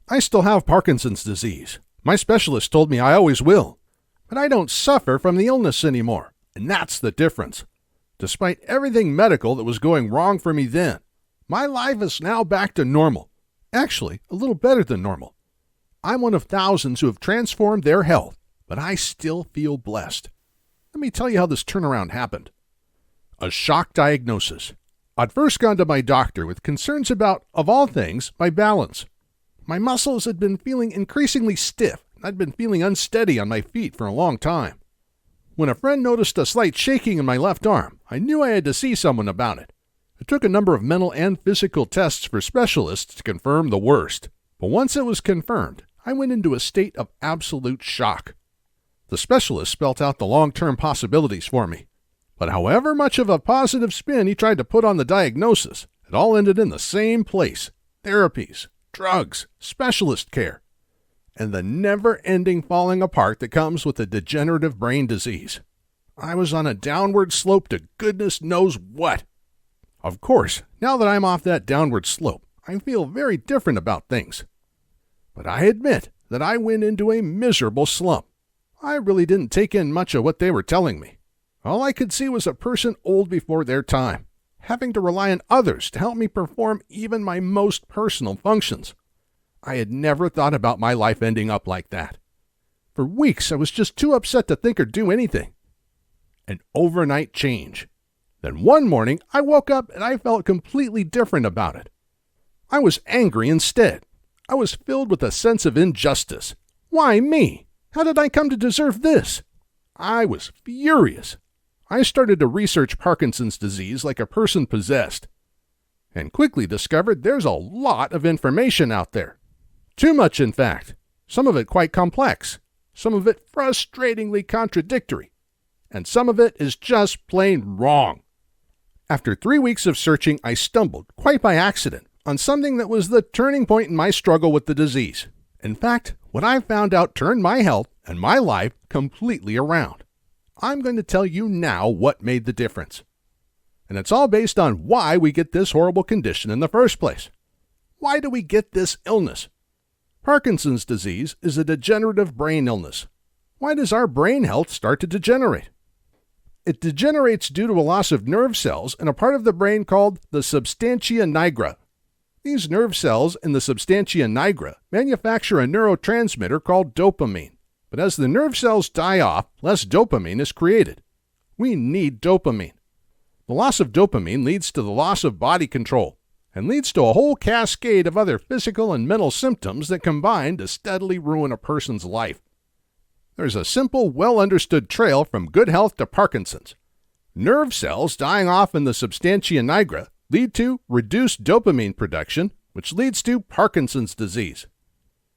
I still have Parkinson's disease. My specialist told me I always will. But I don't suffer from the illness anymore, and that's the difference. Despite everything medical that was going wrong for me then, my life is now back to normal. Actually, a little better than normal. I'm one of thousands who have transformed their health, but I still feel blessed. Let me tell you how this turnaround happened. A shock diagnosis. I'd first gone to my doctor with concerns about, of all things, my balance. My muscles had been feeling increasingly stiff, and I'd been feeling unsteady on my feet for a long time. When a friend noticed a slight shaking in my left arm, I knew I had to see someone about it. It took a number of mental and physical tests for specialists to confirm the worst. But once it was confirmed, I went into a state of absolute shock. The specialist spelt out the long-term possibilities for me. But however much of a positive spin he tried to put on the diagnosis, it all ended in the same place: therapies, drugs, specialist care, and the never-ending falling apart that comes with a degenerative brain disease. I was on a downward slope to goodness knows what. Of course, now that I'm off that downward slope, I feel very different about things. But I admit that I went into a miserable slump. I really didn't take in much of what they were telling me. All I could see was a person old before their time, having to rely on others to help me perform even my most personal functions. I had never thought about my life ending up like that. For weeks, I was just too upset to think or do anything. An overnight change. Then one morning, I woke up and I felt completely different about it. I was angry instead. I was filled with a sense of injustice. Why me? How did I come to deserve this? I was furious. I started to research Parkinson's disease like a person possessed, and quickly discovered there's a lot of information out there. Too much, in fact. Some of it quite complex, some of it frustratingly contradictory, and some of it is just plain wrong. After 3 weeks of searching, I stumbled, quite by accident, on something that was the turning point in my struggle with the disease. In fact, what I found out turned my health and my life completely around. I'm going to tell you now what made the difference. And it's all based on why we get this horrible condition in the first place. Why do we get this illness? Parkinson's disease is a degenerative brain illness. Why does our brain health start to degenerate? It degenerates due to a loss of nerve cells in a part of the brain called the substantia nigra. These nerve cells in the substantia nigra manufacture a neurotransmitter called dopamine. But as the nerve cells die off, less dopamine is created. We need dopamine. The loss of dopamine leads to the loss of body control and leads to a whole cascade of other physical and mental symptoms that combine to steadily ruin a person's life. There's a simple, well-understood trail from good health to Parkinson's. Nerve cells dying off in the substantia nigra lead to reduced dopamine production, which leads to Parkinson's disease.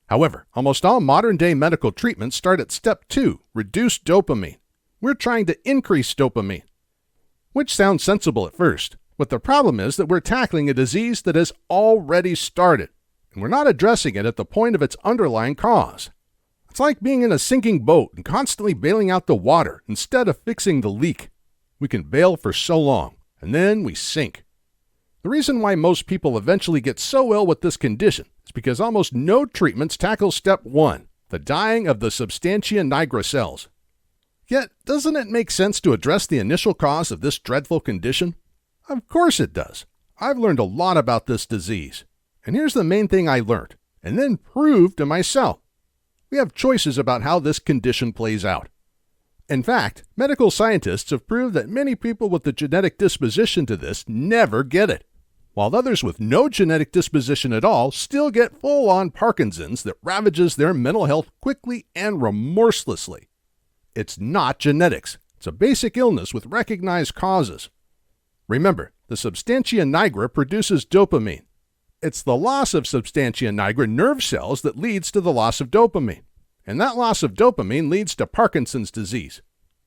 However, almost all modern-day medical treatments start at step 2, reduce dopamine. We're trying to increase dopamine, which sounds sensible at first, but the problem is that we're tackling a disease that has already started, and we're not addressing it at the point of its underlying cause. It's like being in a sinking boat and constantly bailing out the water instead of fixing the leak. We can bail for so long, and then we sink. The reason why most people eventually get so ill with this condition is because almost no treatments tackle step 1, the dying of the substantia nigra cells. Yet, doesn't it make sense to address the initial cause of this dreadful condition? Of course it does. I've learned a lot about this disease. And here's the main thing I learned, and then proved to myself. We have choices about how this condition plays out. In fact, medical scientists have proved that many people with the genetic disposition to this never get it, while others with no genetic disposition at all still get full-on Parkinson's that ravages their mental health quickly and remorselessly. It's not genetics. It's a basic illness with recognized causes. Remember, the substantia nigra produces dopamine. It's the loss of substantia nigra nerve cells that leads to the loss of dopamine. And that loss of dopamine leads to Parkinson's disease.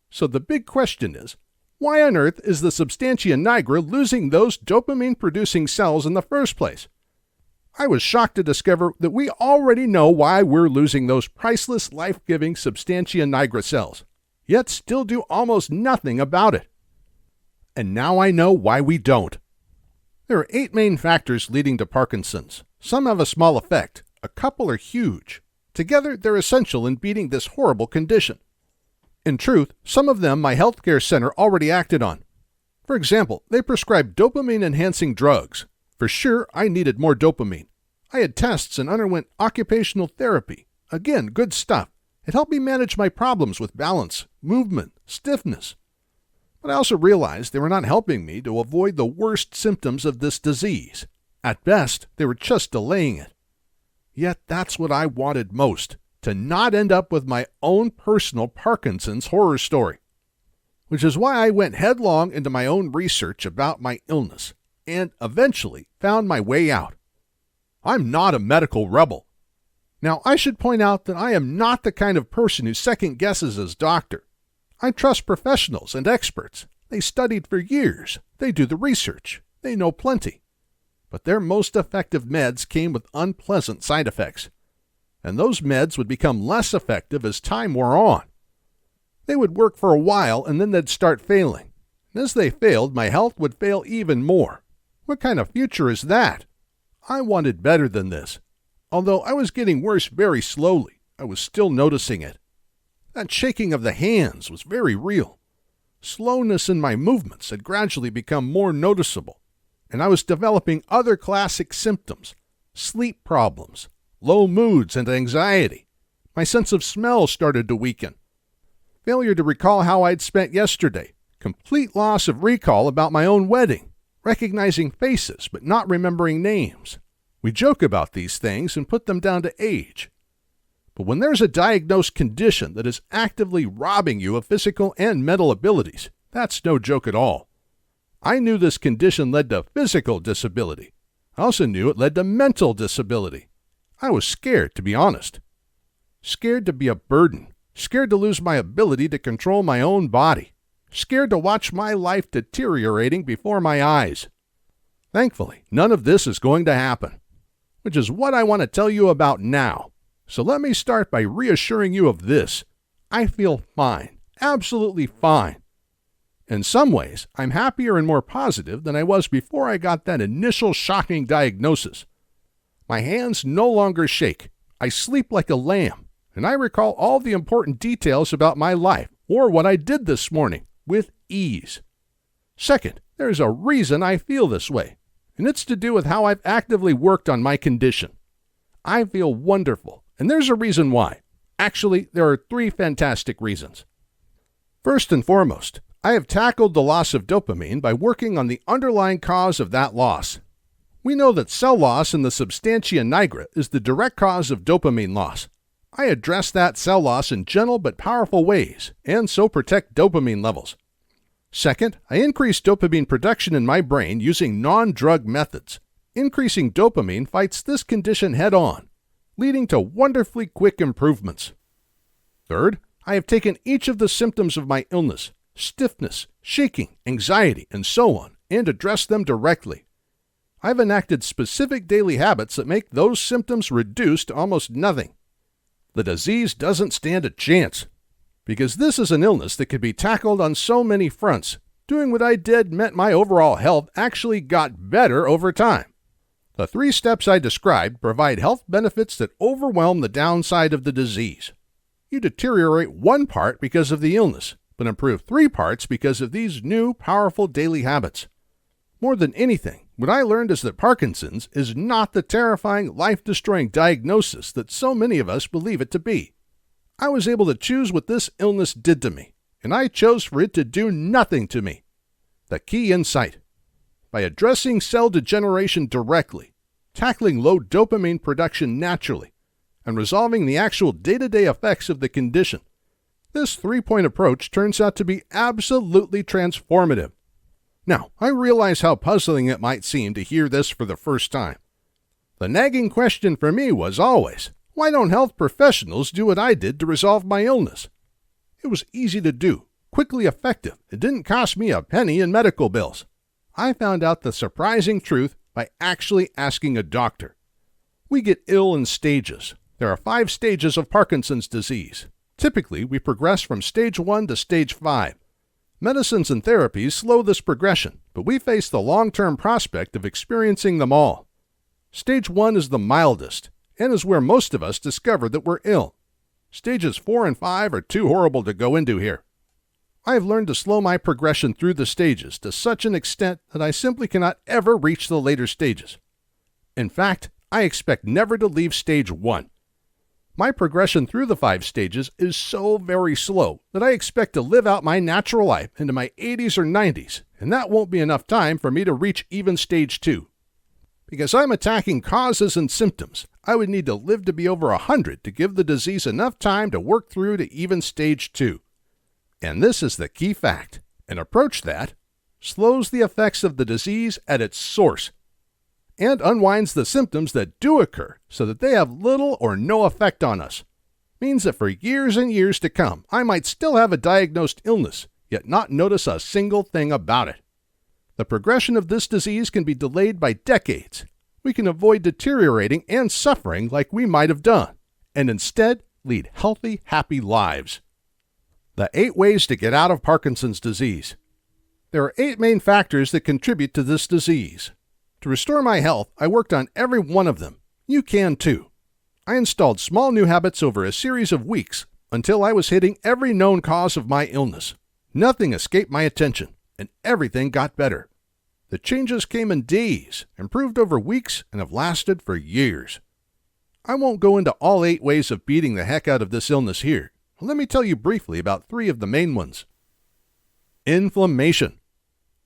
So the big question is, why on earth is the substantia nigra losing those dopamine-producing cells in the first place? I was shocked to discover that we already know why we're losing those priceless, life-giving substantia nigra cells, yet still do almost nothing about it. And now I know why we don't. There are 8 main factors leading to Parkinson's. Some have a small effect, A couple are huge. Together, they're essential in beating this horrible condition. In truth, some of them my healthcare center already acted on. For example, they prescribed dopamine-enhancing drugs. For sure, I needed more dopamine. I had tests and underwent occupational therapy. Again, good stuff. It helped me manage my problems with balance, movement, stiffness. But I also realized they were not helping me to avoid the worst symptoms of this disease. At best, they were just delaying it. Yet that's what I wanted most, to not end up with my own personal Parkinson's horror story. Which is why I went headlong into my own research about my illness, and eventually found my way out. I'm not a medical rebel. Now, I should point out that I am not the kind of person who second-guesses his doctor. I trust professionals and experts. They studied for years. They do the research. They know plenty. But their most effective meds came with unpleasant side effects. And those meds would become less effective as time wore on. They would work for a while and then they'd start failing. And as they failed, my health would fail even more. What kind of future is that? I wanted better than this. Although I was getting worse very slowly, I was still noticing it. That shaking of the hands was very real. Slowness in my movements had gradually become more noticeable, and I was developing other classic symptoms, sleep problems, low moods, and anxiety. My sense of smell started to weaken. Failure to recall how I'd spent yesterday, complete loss of recall about my own wedding, recognizing faces but not remembering names. We joke about these things and put them down to age. But when there's a diagnosed condition that is actively robbing you of physical and mental abilities, that's no joke at all. I knew this condition led to physical disability. I also knew it led to mental disability. I was scared, to be honest. Scared to be a burden. Scared to lose my ability to control my own body. Scared to watch my life deteriorating before my eyes. Thankfully, none of this is going to happen, which is what I want to tell you about now. So let me start by reassuring you of this. I feel fine, absolutely fine. In some ways, I'm happier and more positive than I was before I got that initial shocking diagnosis. My hands no longer shake. I sleep like a lamb, and I recall all the important details about my life or what I did this morning with ease. Second, there's a reason I feel this way, and it's to do with how I've actively worked on my condition. I feel wonderful, and there's a reason why. Actually, there are 3 fantastic reasons. First and foremost, I have tackled the loss of dopamine by working on the underlying cause of that loss. We know that cell loss in the substantia nigra is the direct cause of dopamine loss. I address that cell loss in gentle but powerful ways, and so protect dopamine levels. Second, I increase dopamine production in my brain using non-drug methods. Increasing dopamine fights this condition head-on, leading to wonderfully quick improvements. Third, I have taken each of the symptoms of my illness, stiffness, shaking, anxiety, and so on, and addressed them directly. I've enacted specific daily habits that make those symptoms reduce to almost nothing. The disease doesn't stand a chance, because this is an illness that could be tackled on so many fronts. Doing what I did meant my overall health actually got better over time. The 3 steps I described provide health benefits that overwhelm the downside of the disease. You deteriorate one part because of the illness, but improve 3 parts because of these new, powerful daily habits. More than anything, what I learned is that Parkinson's is not the terrifying, life-destroying diagnosis that so many of us believe it to be. I was able to choose what this illness did to me, and I chose for it to do nothing to me. The key insight: by addressing cell degeneration directly, tackling low dopamine production naturally, and resolving the actual day-to-day effects of the condition, this 3-point approach turns out to be absolutely transformative. Now, I realize how puzzling it might seem to hear this for the first time. The nagging question for me was always, why don't health professionals do what I did to resolve my illness? It was easy to do, quickly effective. It didn't cost me a penny in medical bills. I found out the surprising truth by actually asking a doctor. We get ill in stages. There are 5 stages of Parkinson's disease. Typically, we progress from stage 1 to stage 5. Medicines and therapies slow this progression, but we face the long-term prospect of experiencing them all. Stage 1 is the mildest. and is where most of us discover that we're ill. Stages 4 and 5 are too horrible to go into here. I have learned to slow my progression through the stages to such an extent that I simply cannot ever reach the later stages. In fact, I expect never to leave stage 1. My progression through the 5 stages is so very slow that I expect to live out my natural life into my 80s or 90s, and that won't be enough time for me to reach even stage 2. Because I'm attacking causes and symptoms, I would need to live to be over 100 to give the disease enough time to work through to even stage 2. And this is the key fact. An approach that slows the effects of the disease at its source and unwinds the symptoms that do occur so that they have little or no effect on us. Means that for years and years to come, I might still have a diagnosed illness, yet not notice a single thing about it. The progression of this disease can be delayed by decades. We can avoid deteriorating and suffering like we might have done, and instead lead healthy, happy lives. The 8 ways to get out of Parkinson's disease. There are 8 main factors that contribute to this disease. To restore my health, I worked on every one of them. You can too. I installed small new habits over a series of weeks until I was hitting every known cause of my illness. Nothing escaped my attention, and everything got better. The changes came in days, improved over weeks, and have lasted for years. I won't go into all 8 ways of beating the heck out of this illness here. Let me tell you briefly about 3 of the main ones. Inflammation.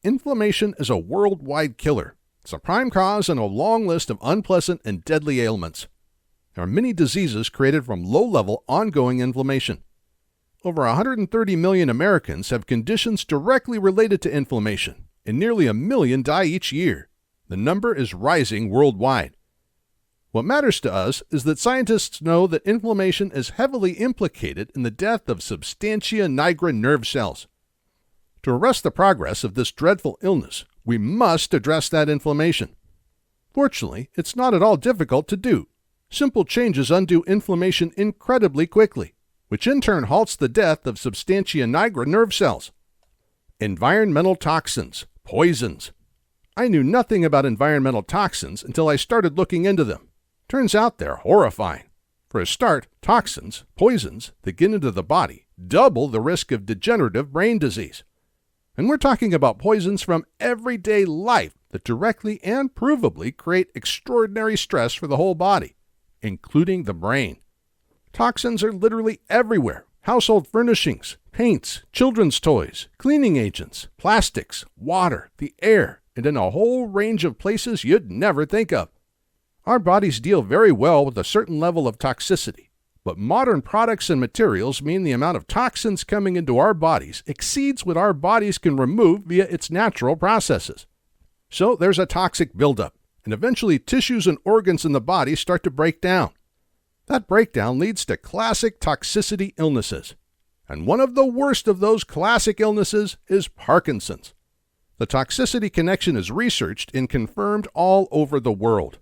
Inflammation is a worldwide killer. It's a prime cause in a long list of unpleasant and deadly ailments. There are many diseases created from low-level, ongoing inflammation. Over 130 million Americans have conditions directly related to inflammation, and nearly 1 million die each year. The number is rising worldwide. What matters to us is that scientists know that inflammation is heavily implicated in the death of substantia nigra nerve cells. To arrest the progress of this dreadful illness, we must address that inflammation. Fortunately, it's not at all difficult to do. Simple changes undo inflammation incredibly quickly, which in turn halts the death of substantia nigra nerve cells. Environmental toxins, poisons. I knew nothing about environmental toxins until I started looking into them. Turns out they're horrifying. For a start, toxins, poisons that get into the body double the risk of degenerative brain disease. And we're talking about poisons from everyday life that directly and provably create extraordinary stress for the whole body, including the brain. Toxins are literally everywhere. Household furnishings, paints, children's toys, cleaning agents, plastics, water, the air, and in a whole range of places you'd never think of. Our bodies deal very well with a certain level of toxicity, but modern products and materials mean the amount of toxins coming into our bodies exceeds what our bodies can remove via its natural processes. So there's a toxic buildup, and eventually tissues and organs in the body start to break down. That breakdown leads to classic toxicity illnesses. And one of the worst of those classic illnesses is Parkinson's. The toxicity connection is researched and confirmed all over the world.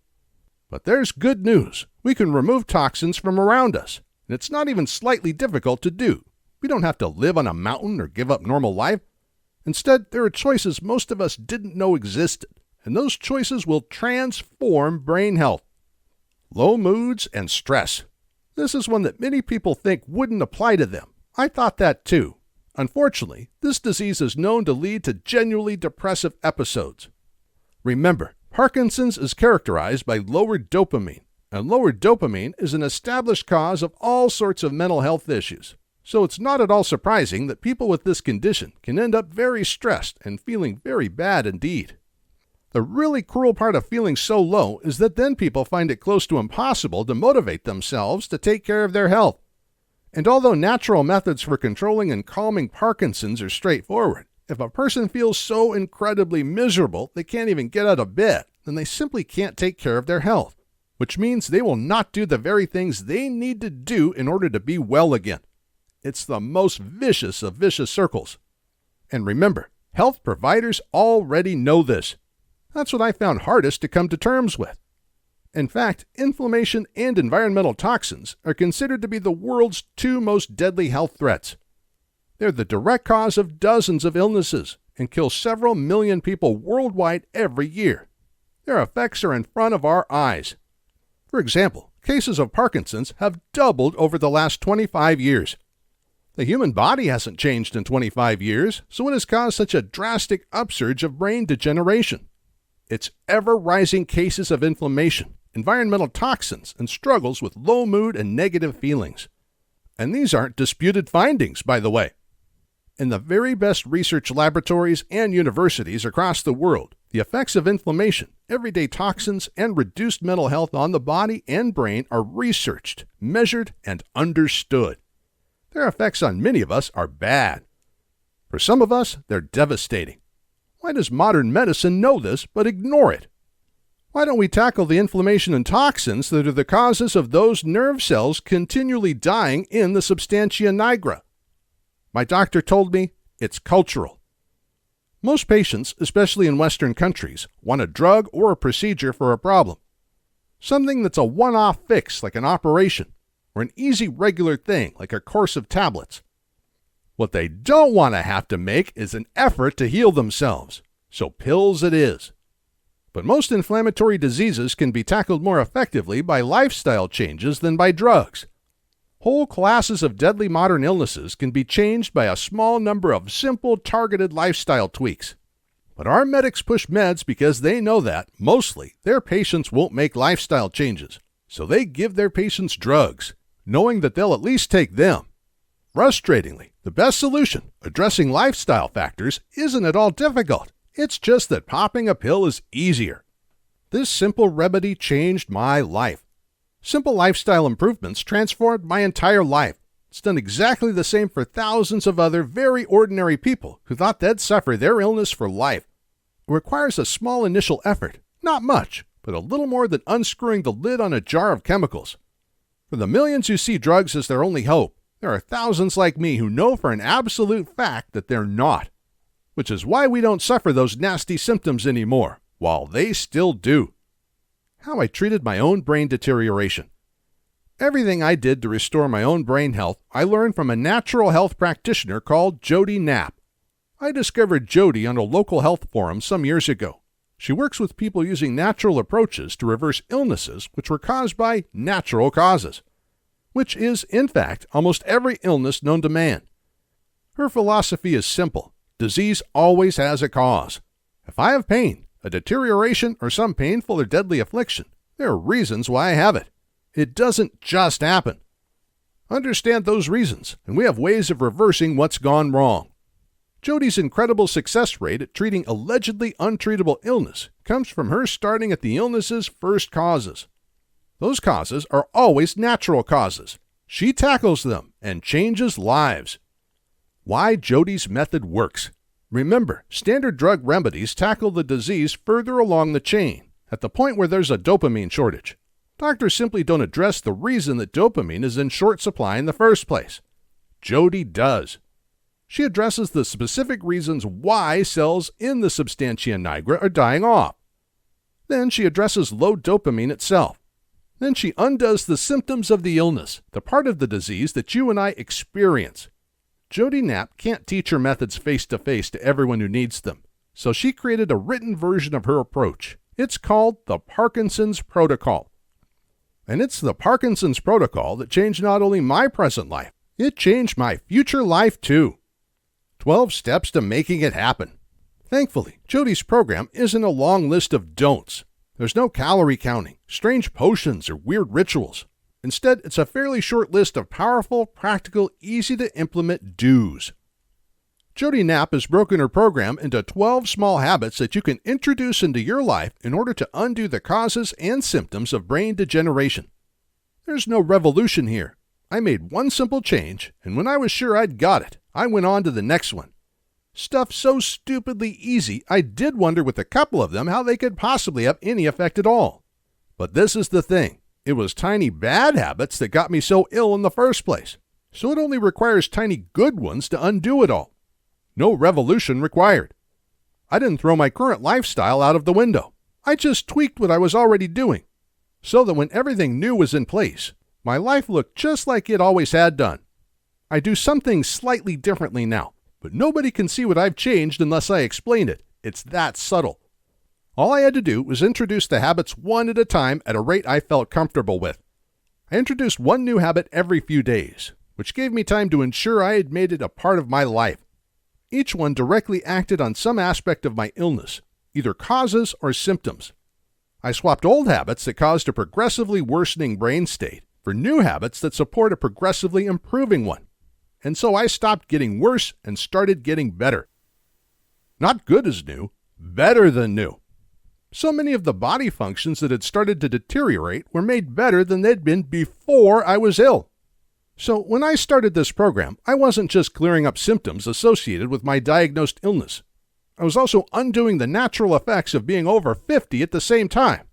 But there's good news. We can remove toxins from around us, and it's not even slightly difficult to do. We don't have to live on a mountain or give up normal life. Instead, there are choices most of us didn't know existed, and those choices will transform brain health. Low moods and stress. This is one that many people think wouldn't apply to them. I thought that too. Unfortunately, this disease is known to lead to genuinely depressive episodes. Remember, Parkinson's is characterized by lowered dopamine, and lowered dopamine is an established cause of all sorts of mental health issues. So it's not at all surprising that people with this condition can end up very stressed and feeling very bad indeed. The really cruel part of feeling so low is that then people find it close to impossible to motivate themselves to take care of their health. And although natural methods for controlling and calming Parkinson's are straightforward, if a person feels so incredibly miserable they can't even get out of bed, then they simply can't take care of their health, which means they will not do the very things they need to do in order to be well again. It's the most vicious of vicious circles. And remember, health providers already know this. That's what I found hardest to come to terms with. In fact, inflammation and environmental toxins are considered to be the world's 2 most deadly health threats. They're the direct cause of dozens of illnesses and kill several million people worldwide every year. Their effects are in front of our eyes. For example, Cases of Parkinson's have doubled over the last 25 years. The human body hasn't changed in 25 years, so it has caused such a drastic upsurge of brain degeneration. It's ever-rising cases of inflammation, environmental toxins, and struggles with low mood and negative feelings. And these aren't disputed findings, by the way. In the very best research laboratories and universities across the world, the effects of inflammation, everyday toxins, and reduced mental health on the body and brain are researched, measured, and understood. Their effects on many of us are bad. For some of us, they're devastating. Why does modern medicine know this but ignore it? Why don't we tackle the inflammation and toxins that are the causes of those nerve cells continually dying in the substantia nigra? My doctor told me it's cultural. Most patients, especially in Western countries, want a drug or a procedure for a problem. Something that's a one-off fix like an operation, or an easy regular thing like a course of tablets. What they don't want to have to make is an effort to heal themselves, so pills it is. But most inflammatory diseases can be tackled more effectively by lifestyle changes than by drugs. Whole classes of deadly modern illnesses can be changed by a small number of simple, targeted lifestyle tweaks. But our medics push meds because they know that, mostly, their patients won't make lifestyle changes. So they give their patients drugs, knowing that they'll at least take them. Frustratingly, the best solution, addressing lifestyle factors, isn't at all difficult. It's just that popping a pill is easier. This simple remedy changed my life. Simple lifestyle improvements transformed my entire life. It's done exactly the same for thousands of other very ordinary people who thought they'd suffer their illness for life. It requires a small initial effort, not much, but a little more than unscrewing the lid on a jar of chemicals. For the millions who see drugs as their only hope, there are thousands like me who know for an absolute fact that they're not. Which is why we don't suffer those nasty symptoms anymore, while they still do. How I treated my own brain deterioration. Everything I did to restore my own brain health, I learned from a natural health practitioner called Jodi Knapp. I discovered Jodi on a local health forum some years ago. She works with people using natural approaches to reverse illnesses which were caused by natural causes, which is, in fact, almost every illness known to man. Her philosophy is simple. Disease always has a cause. If I have pain, a deterioration, or some painful or deadly affliction, there are reasons why I have it. It doesn't just happen. Understand those reasons, and we have ways of reversing what's gone wrong. Jodi's incredible success rate at treating allegedly untreatable illness comes from her starting at the illness's first causes. Those causes are always natural causes. She tackles them and changes lives. Why Jodi's method works. Remember, standard drug remedies tackle the disease further along the chain, at the point where there's a dopamine shortage. Doctors simply don't address the reason that dopamine is in short supply in the first place. Jodi does. She addresses the specific reasons why cells in the substantia nigra are dying off. Then she addresses low dopamine itself. Then she undoes the symptoms of the illness, the part of the disease that you and I experience. Jodi Knapp can't teach her methods face-to-face to everyone who needs them, so she created a written version of her approach. It's called the Parkinson's Protocol. And it's the Parkinson's Protocol that changed not only my present life, it changed my future life too. 12 steps to making it happen. Thankfully, Jodi's program isn't a long list of don'ts. There's no calorie counting, strange potions, or weird rituals. Instead, it's a fairly short list of powerful, practical, easy-to-implement do's. Jodi Knapp has broken her program into 12 small habits that you can introduce into your life in order to undo the causes and symptoms of brain degeneration. There's no revolution here. I made one simple change, and when I was sure I'd got it, I went on to the next one. Stuff so stupidly easy, I did wonder with a couple of them how they could possibly have any effect at all. But this is the thing. It was tiny bad habits that got me so ill in the first place. So it only requires tiny good ones to undo it all. No revolution required. I didn't throw my current lifestyle out of the window. I just tweaked what I was already doing, so that when everything new was in place, my life looked just like it always had done. I do some things slightly differently now, but nobody can see what I've changed unless I explain it. It's that subtle. All I had to do was introduce the habits one at a time at a rate I felt comfortable with. I introduced one new habit every few days, which gave me time to ensure I had made it a part of my life. Each one directly acted on some aspect of my illness, either causes or symptoms. I swapped old habits that caused a progressively worsening brain state for new habits that support a progressively improving one. And so I stopped getting worse and started getting better. Not good as new, better than new. So many of the body functions that had started to deteriorate were made better than they'd been before I was ill. So when I started this program, I wasn't just clearing up symptoms associated with my diagnosed illness. I was also undoing the natural effects of being over 50 at the same time,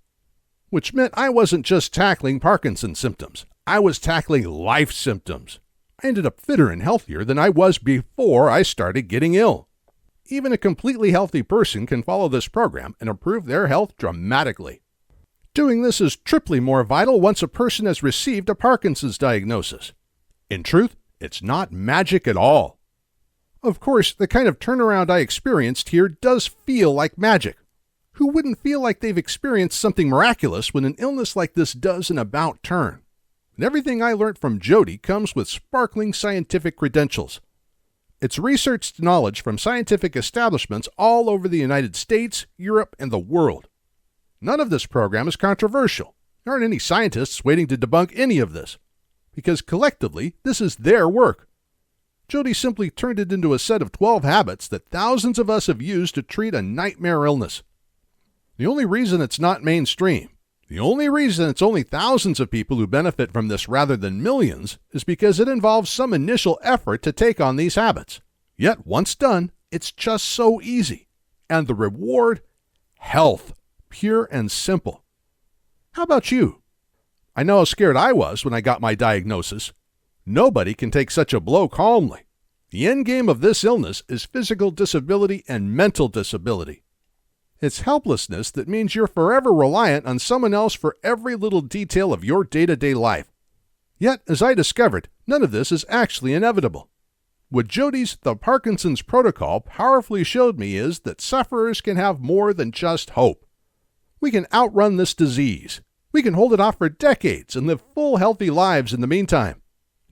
which meant I wasn't just tackling Parkinson's symptoms. I was tackling life symptoms. I ended up fitter and healthier than I was before I started getting ill. Even a completely healthy person can follow this program and improve their health dramatically. Doing this is triply more vital once a person has received a Parkinson's diagnosis. In truth, it's not magic at all. Of course, the kind of turnaround I experienced here does feel like magic. Who wouldn't feel like they've experienced something miraculous when an illness like this does an about turn? And everything I learned from Jodi comes with sparkling scientific credentials. It's researched knowledge from scientific establishments all over the United States, Europe, and the world. None of this program is controversial. There aren't any scientists waiting to debunk any of this, because collectively, this is their work. Jodi simply turned it into a set of 12 habits that thousands of us have used to treat a nightmare illness. The only reason it's not mainstream, the only reason it's only thousands of people who benefit from this rather than millions, is because it involves some initial effort to take on these habits. Yet once done, it's just so easy. And the reward? Health. Pure and simple. How about you? I know how scared I was when I got my diagnosis. Nobody can take such a blow calmly. The end game of this illness is physical disability and mental disability. It's helplessness that means you're forever reliant on someone else for every little detail of your day-to-day life. Yet, as I discovered, none of this is actually inevitable. What Jodi's The Parkinson's Protocol powerfully showed me is that sufferers can have more than just hope. We can outrun this disease. We can hold it off for decades and live full, healthy lives in the meantime.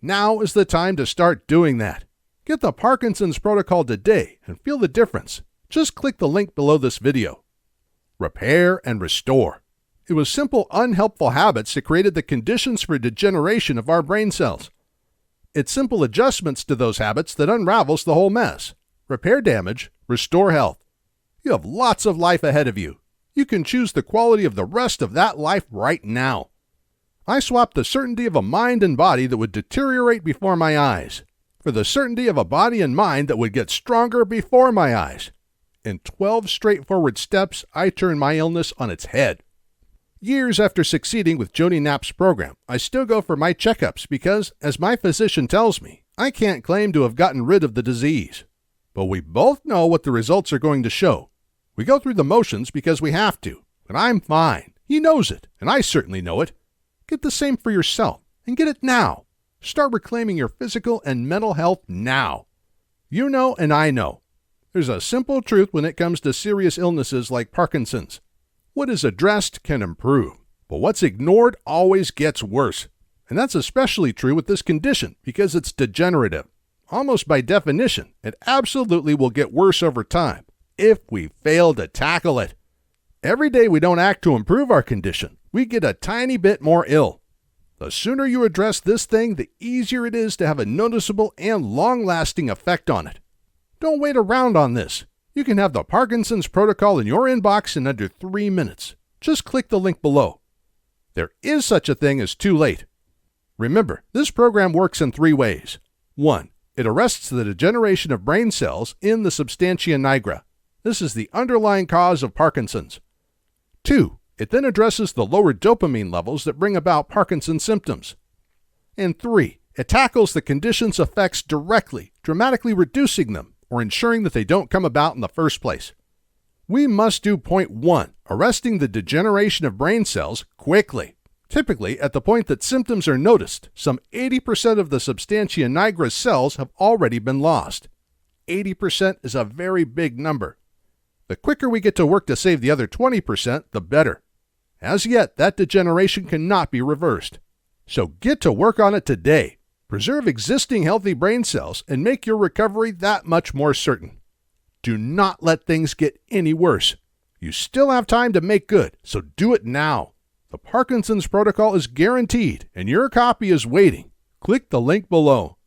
Now is the time to start doing that. Get the Parkinson's Protocol today and feel the difference. Just click the link below this video. Repair and restore. It was simple, unhelpful habits that created the conditions for degeneration of our brain cells. It's simple adjustments to those habits that unravels the whole mess. Repair damage, restore health. You have lots of life ahead of you. You can choose the quality of the rest of that life right now. I swapped the certainty of a mind and body that would deteriorate before my eyes for the certainty of a body and mind that would get stronger before my eyes. In 12 straightforward steps, I turned my illness on its head. Years after succeeding with Jodi Knapp's program, I still go for my checkups because, as my physician tells me, I can't claim to have gotten rid of the disease. But we both know what the results are going to show. We go through the motions because we have to, but I'm fine. He knows it, and I certainly know it. Get the same for yourself, and get it now. Start reclaiming your physical and mental health now. You know and I know. There's a simple truth when it comes to serious illnesses like Parkinson's. What is addressed can improve, but what's ignored always gets worse. And that's especially true with this condition because it's degenerative. Almost by definition, it absolutely will get worse over time if we fail to tackle it. Every day we don't act to improve our condition, we get a tiny bit more ill. The sooner you address this thing, the easier it is to have a noticeable and long-lasting effect on it. Don't wait around on this. You can have the Parkinson's Protocol in your inbox in under 3 minutes. Just click the link below. There is such a thing as too late. Remember, this program works in 3 ways. 1. It arrests the degeneration of brain cells in the substantia nigra. This is the underlying cause of Parkinson's. 2. It then addresses the lower dopamine levels that bring about Parkinson's symptoms. And 3. It tackles the condition's effects directly, dramatically reducing them, or ensuring that they don't come about in the first place. We must do point 1, arresting the degeneration of brain cells quickly. Typically, at the point that symptoms are noticed, some 80% of the substantia nigra cells have already been lost. 80% is a very big number. The quicker we get to work to save the other 20%, the better. As yet, that degeneration cannot be reversed. So get to work on it today. Preserve existing healthy brain cells and make your recovery that much more certain. Do not let things get any worse. You still have time to make good, so do it now. The Parkinson's protocol is guaranteed, and your copy is waiting. Click the link below.